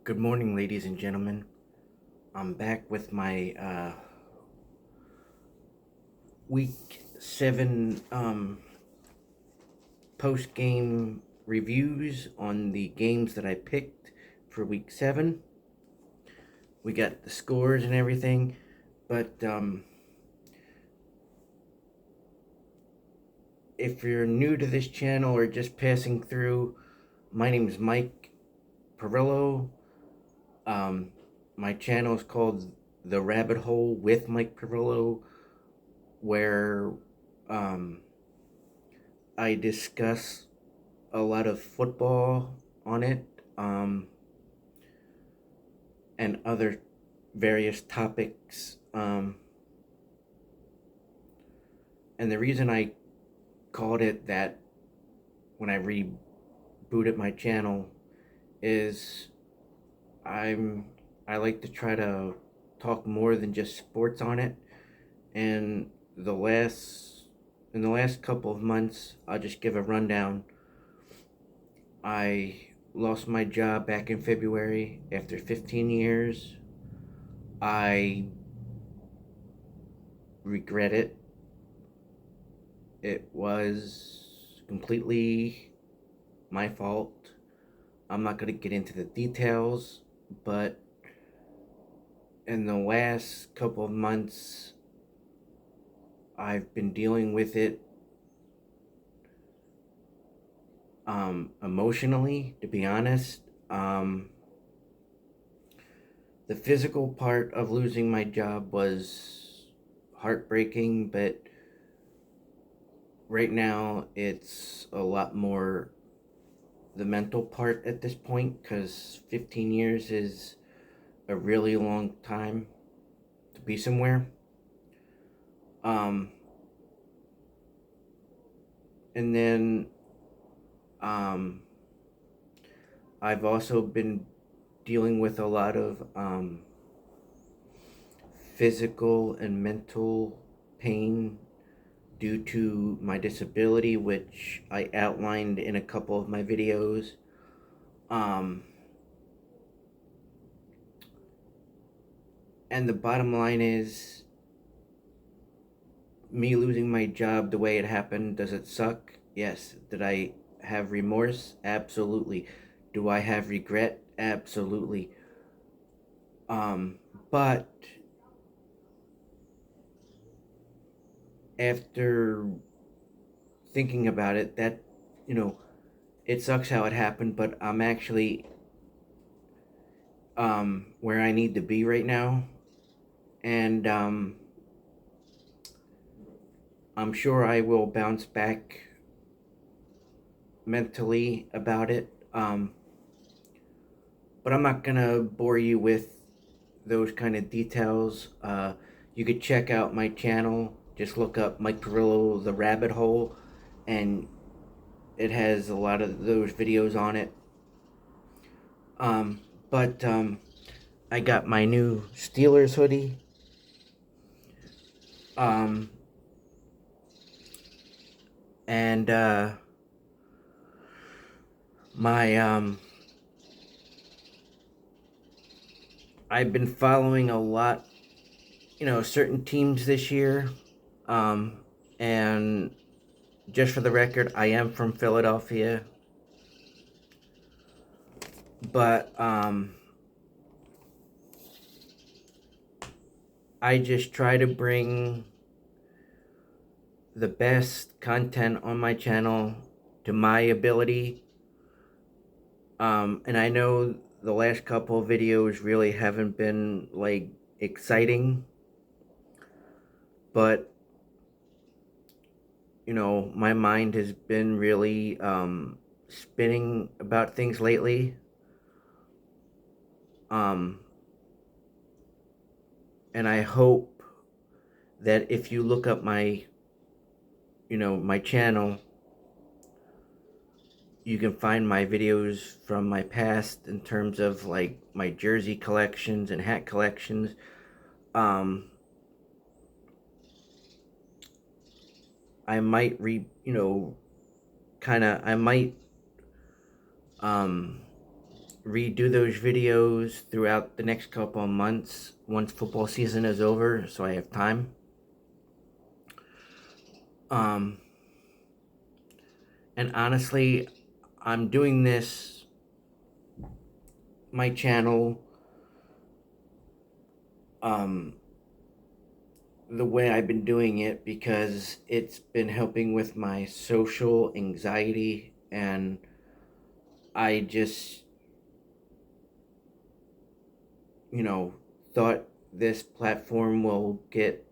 Good morning, ladies and gentlemen. I'm back with my week 7 post game reviews on the games that I picked for week 7. We got the scores and everything, but if you're new to this channel or just passing through, my name is Mike Perillo. Um, my channel is called The Rabbit Hole with Mike Perillo, where um, I discuss a lot of football on it, and other various topics. And the reason I called it that when I rebooted my channel is I'm I like to try to talk more than just sports on it. And the last in the last couple of months, I'll just give a rundown. I lost my job back in February after 15 years. I regret it. It was completely my fault. I'm not going to get into the details, but in the last couple of months, I've been dealing with it emotionally, to be honest. The physical part of losing my job was heartbreaking, but right now it's a lot more the mental part at this point, because 15 years is a really long time to be somewhere. Um, and then um, I've also been dealing with a lot of physical and mental pain due to my disability, which I outlined in a couple of my videos. Um, and the bottom line is, me losing my job the way it happened, does it suck? Yes. Did I have remorse? Absolutely. Do I have regret? Absolutely. Um, but after thinking about it, that, you know, it sucks how it happened, but I'm actually where I need to be right now. And I'm sure I will bounce back mentally about it. But I'm not gonna bore you with those kind of details. You could check out my channel. Just look up Mike Perillo, The Rabbit Hole, and it has a lot of those videos on it. But I got my new Steelers hoodie. Um, and my I've been following a lot, certain teams this year. Um, and just for the record, I am from Philadelphia, but I just try to bring the best content on my channel to my ability. And I know the last couple of videos really haven't been like exciting, but my mind has been really spinning about things lately. Um, and I hope that if you look up my channel, you can find my videos from my past in terms of like my jersey collections and hat collections. Um, I might I might um, redo those videos throughout the next couple of months once football season is over, so I have time. And honestly, I'm doing this, my channel, the way I've been doing it because it's been helping with my social anxiety, and I just, thought this platform will get,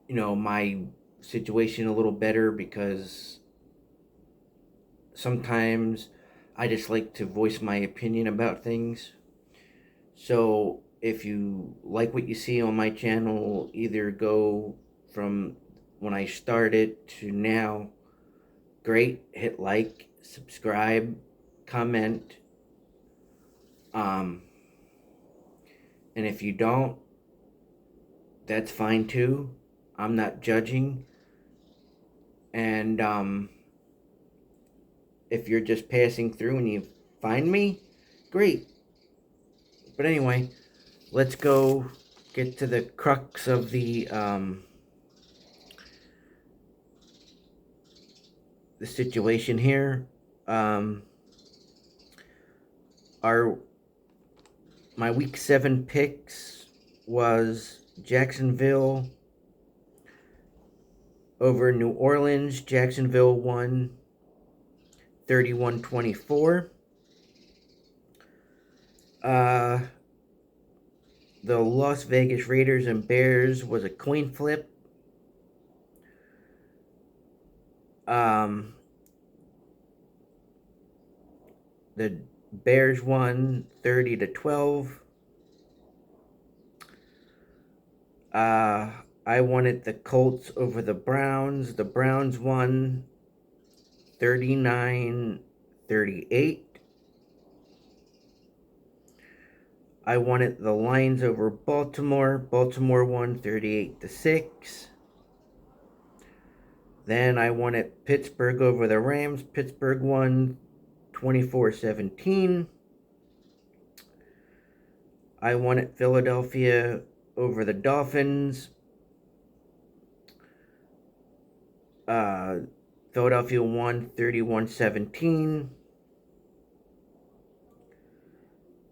my situation a little better, because sometimes I just like to voice my opinion about things. So if you like what you see on my channel, either go from when I started to now, great, hit like, subscribe, comment. And if you don't, that's fine too. I'm not judging. And if you're just passing through and you find me, great. But anyway, let's go get to the crux of the situation here. My week 7 picks was Jacksonville over New Orleans. Jacksonville won 31-24. The Las Vegas Raiders and Bears was a coin flip. The Bears won 30-12. I wanted the Colts over the Browns. The Browns won 39-38. I wanted the Lions over Baltimore. Baltimore won 38-6. Then I wanted Pittsburgh over the Rams. Pittsburgh won 24-17. I wanted Philadelphia over the Dolphins. Philadelphia won 31-17.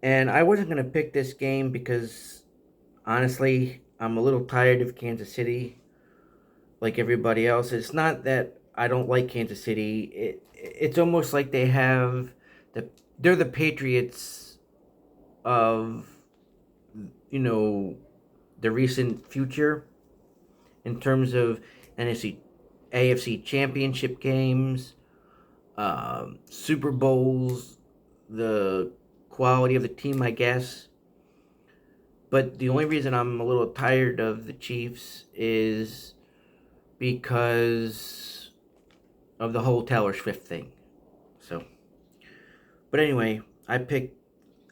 And I wasn't going to pick this game because, honestly, I'm a little tired of Kansas City, like everybody else. It's not that I don't like Kansas City. It's almost like they're the Patriots of, the recent future in terms of AFC championship games, Super Bowls, the quality of the team, I guess. But the only reason I'm a little tired of the Chiefs is because of the whole Taylor Swift thing. So, but anyway, I picked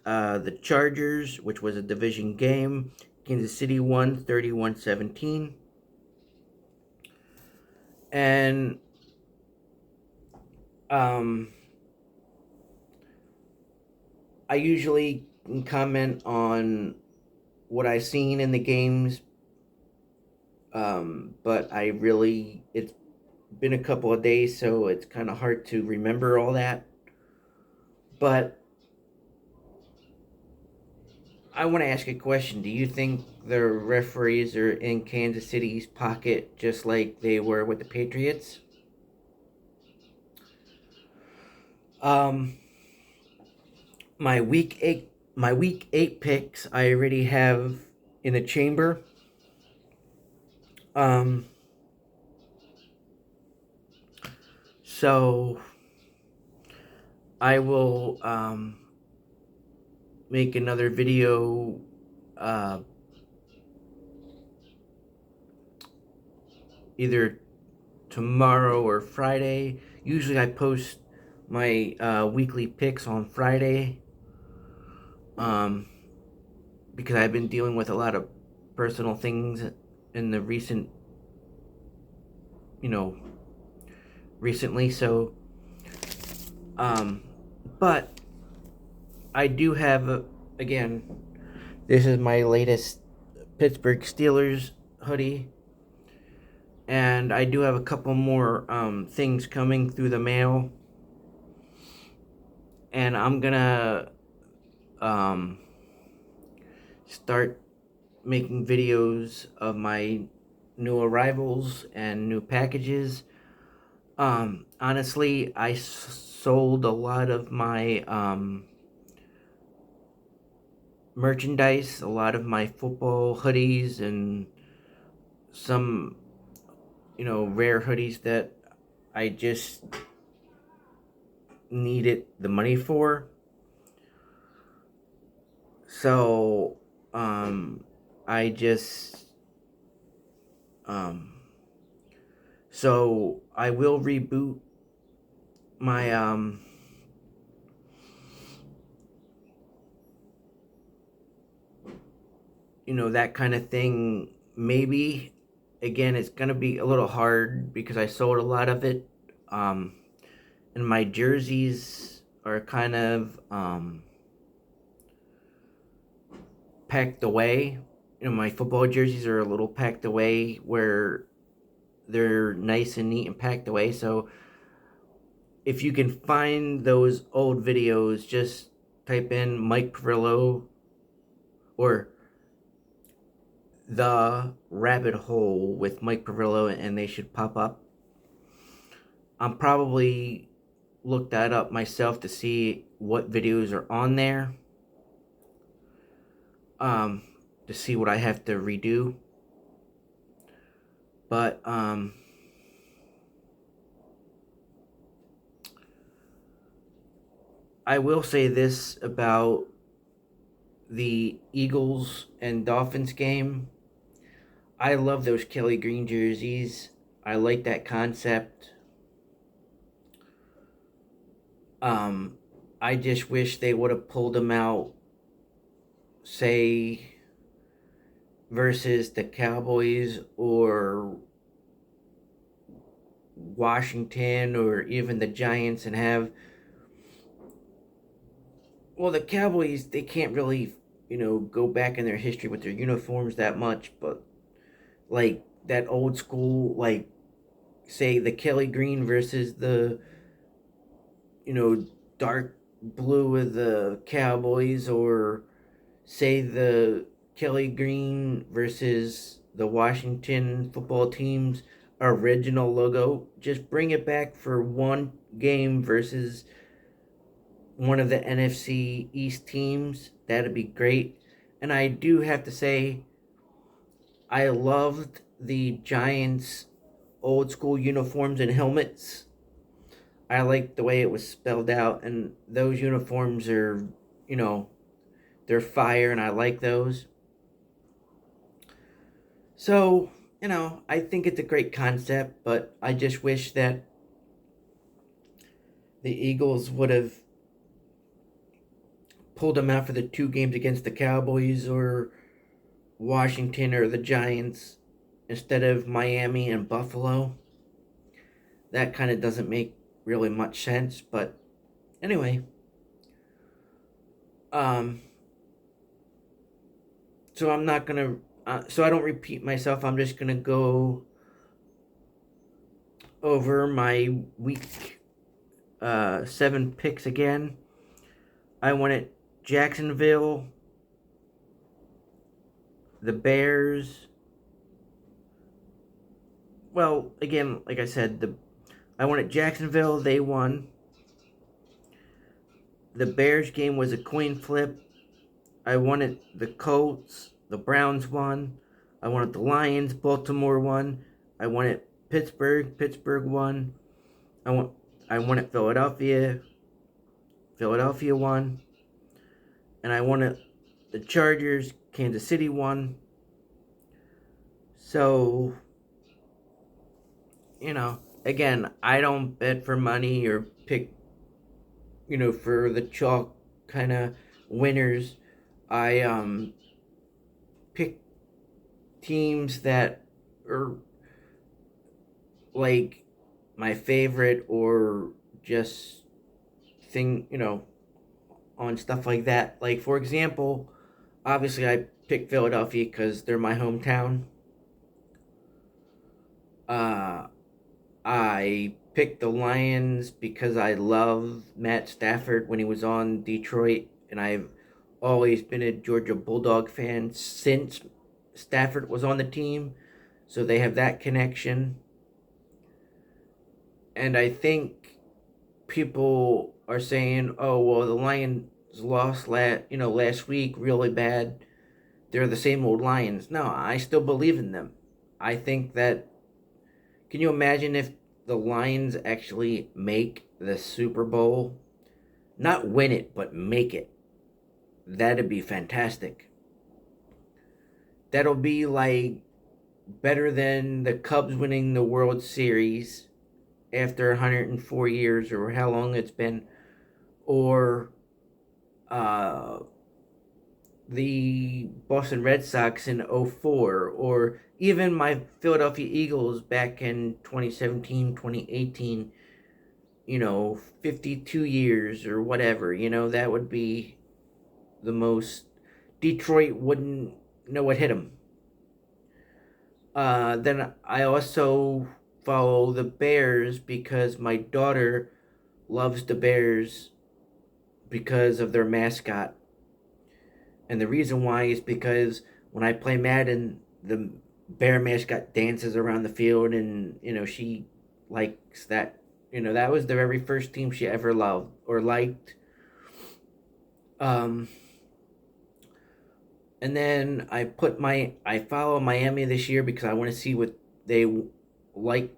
the Chargers, which was a division game. Kansas City won 31-17. And I usually comment on what I've seen in the games, but it's been a couple of days, so it's kind of hard to remember all that. But I want to ask a question. Do you think the referees are in Kansas City's pocket just like they were with the Patriots? My week 8 picks I already have in the chamber. So I will make another video either tomorrow or Friday. Usually I post my weekly picks on Friday, because I've been dealing with a lot of personal things in the recently. So Um, but I do have, again, this is my latest Pittsburgh Steelers hoodie. And I do have a couple more things coming through the mail. And I'm gonna um, start making videos of my new arrivals and new packages. Honestly, I sold a lot of my merchandise, a lot of my football hoodies, and some, rare hoodies that I just needed the money for. So, I just, um, so I will reboot my, that kind of thing. Maybe, again, it's gonna be a little hard because I sold a lot of it. Um, and my jerseys are kind of, packed away. My football jerseys are a little packed away where they're nice and neat and packed away. So if you can find those old videos, just type in Mike Perillo or the rabbit hole with Mike Perillo and they should pop up. I'm probably look that up myself to see what videos are on there. Um, to see what I have to redo. But I will say this about the Eagles and Dolphins game. I love those Kelly Green jerseys. I like that concept. Um, I just wish they would have pulled them out, say, versus the Cowboys or Washington or even the Giants and have. Well, the Cowboys, they can't really, go back in their history with their uniforms that much, but like that old school, like, say, the Kelly Green versus the, dark blue of the Cowboys, or say the Kelly Green versus the Washington football team's original logo. Just bring it back for one game versus one of the NFC East teams. That'd be great. And I do have to say, I loved the Giants' old school uniforms and helmets. I like the way it was spelled out, and those uniforms are, you know, they're fire, and I like those. So, I think it's a great concept, but I just wish that the Eagles would have pulled them out for the two games against the Cowboys or Washington or the Giants instead of Miami and Buffalo. That kind of doesn't make really much sense, but anyway, um, so I'm not gonna, so I don't repeat myself. I'm just gonna go over my week 7 picks again. I wanted Jacksonville, the Bears. Well, again, like I said, I wanted Jacksonville. They won. The Bears game was a coin flip. I wanted the Colts. The Browns won. I wanted the Lions. Baltimore won. I wanted Pittsburgh. Pittsburgh won. I wanted Philadelphia. Philadelphia won. And I wanted the Chargers. Kansas City won. So, again, I don't bet for money or pick, for the chalk kind of winners. I pick teams that are like my favorite or just thing, on stuff like that. Like, for example, obviously I picked Philadelphia because they're my hometown. Uh, I picked the Lions because I love Matt Stafford when he was on Detroit, and I've always been a Georgia Bulldog fan since Stafford was on the team. So they have that connection. And I think people are saying, "Oh, well, the Lions lost last week really bad. They're the same old Lions." No, I still believe in them. I think that, can you imagine if the Lions actually make the Super Bowl? Not win it, but make it. That'd be fantastic. That'll be like better than the Cubs winning the World Series after 104 years or how long it's been, or uh, the Boston Red Sox in '04, or even my Philadelphia Eagles back in 2017, 2018, 52 years or whatever. That would be the most. Detroit wouldn't know what hit them. Then I also follow the Bears because my daughter loves the Bears because of their mascot. And the reason why is because when I play Madden, the bear mascot dances around the field, and she likes that. That was the very first team she ever loved or liked. Um, and then I follow Miami this year because I want to see what they like.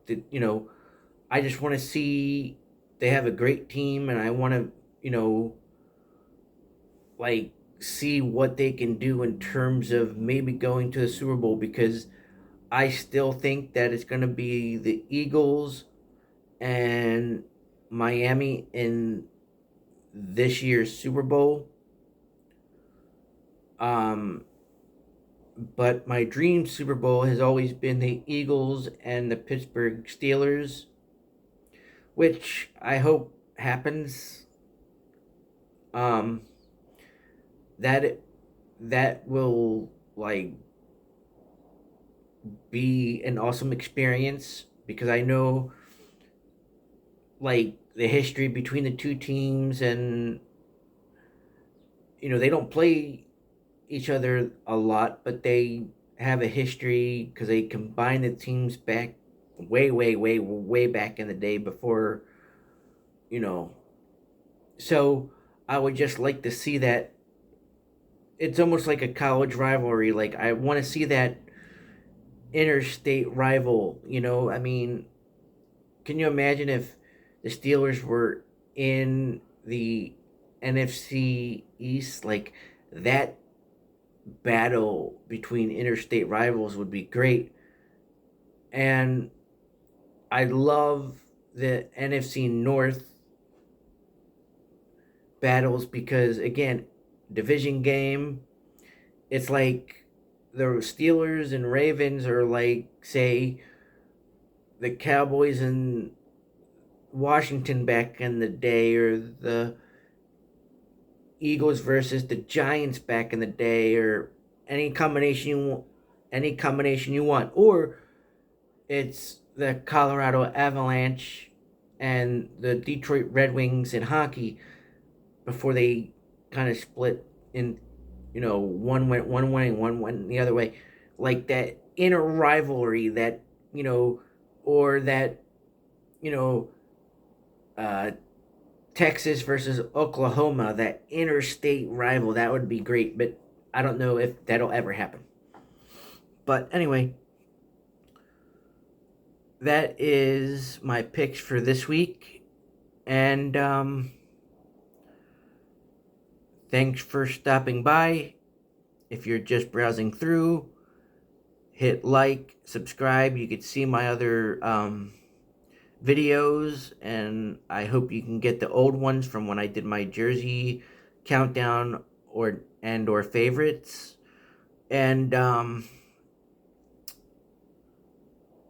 I just want to see they have a great team, and I want to like see what they can do in terms of maybe going to the Super Bowl, because I still think that it's going to be the Eagles and Miami in this year's Super Bowl. Um, but my dream Super Bowl has always been the Eagles and the Pittsburgh Steelers, which I hope happens. Um, that that will like be an awesome experience because I know like the history between the two teams, and they don't play each other a lot, but they have a history because they combined the teams back way back in the day before, you know. So I would just like to see that. It's almost like a college rivalry. Like I want to see that interstate rival. I mean, can you imagine if the Steelers were in the NFC East? Like that battle between interstate rivals would be great. And I love the NFC North battles because, again, division game. It's like the Steelers and Ravens are like, say, the Cowboys and Washington back in the day, or the Eagles versus the Giants back in the day, or any combination you want, or it's the Colorado Avalanche and the Detroit Red Wings in hockey before they kind of split in, one went one way, one went the other way, like that inner rivalry that or that you know uh, Texas versus Oklahoma, that interstate rival, that would be great, but I don't know if that'll ever happen. But anyway, that is my picks for this week. And thanks for stopping by. If you're just browsing through, hit like, subscribe. You could see my other videos, and I hope you can get the old ones from when I did my jersey countdown or favorites. And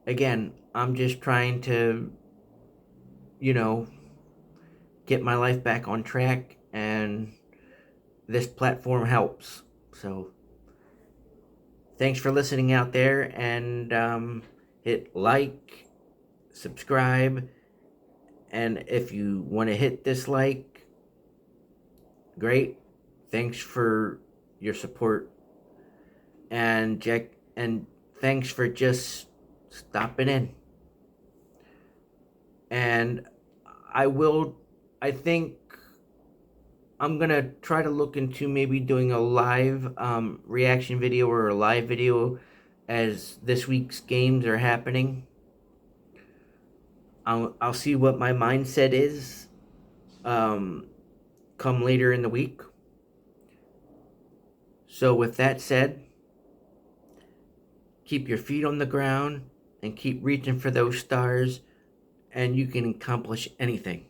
again, I'm just trying to, you know, get my life back on track, and this platform helps. So thanks for listening out there, and hit like, subscribe, and if you want to hit dislike, great. Thanks for your support, and thanks for just stopping in. And I think I'm gonna try to look into maybe doing a live reaction video or a live video as this week's games are happening. I'll see what my mindset is come later in the week. So with that said, keep your feet on the ground and keep reaching for those stars, and you can accomplish anything.